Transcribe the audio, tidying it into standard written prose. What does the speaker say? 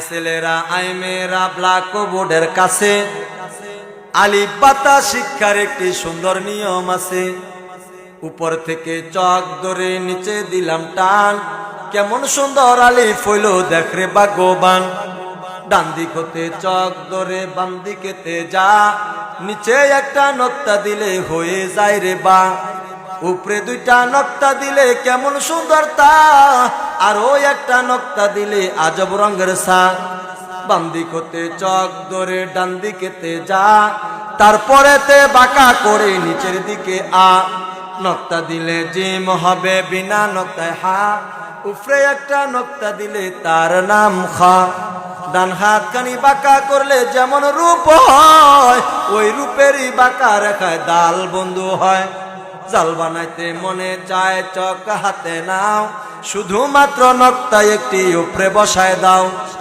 ছেলেরা আই মেয়েরা ব্ল্যাকবোর্ডের কাছে আলিফ বাতা শিক্ষার একটি সুন্দর নিয়ম আছে। উপর থেকে চক ধরে নিচে দিলাম টান, কেমন সুন্দর আলিফ হইল দেখরে ভাগ্যবান। ডান দিক হতে চক ধরে বাম দিকেতে যা, নিচে একটা নক্তা দিলে হয়ে যায় রে বা। উপরে দুইটা নক্তা দিলে কেমন সুন্দর তা, আর ওই একটা নক্তা দিলে আজব রঙের সা। বাম দিক হতে চক ধরে ডান দিকেতে যা, তারপরেতে বাঁকা করে নিচের দিকে আ। নক্তা দিলে জিম হবে বিনা নক্তায় হা, উপরে একটা নক্তা দিলে তার নাম খা। ডান হাত খানি বাঁকা করলে যেমন রূপ হয়, ওই রূপেরই বাঁকা রেখায় দাল বন্ধু হয়। জাল বানাইতে মনে চায় চক হাতে নাও, শুধুমাত্র নক্তা একটি উপরে বসায় দাও।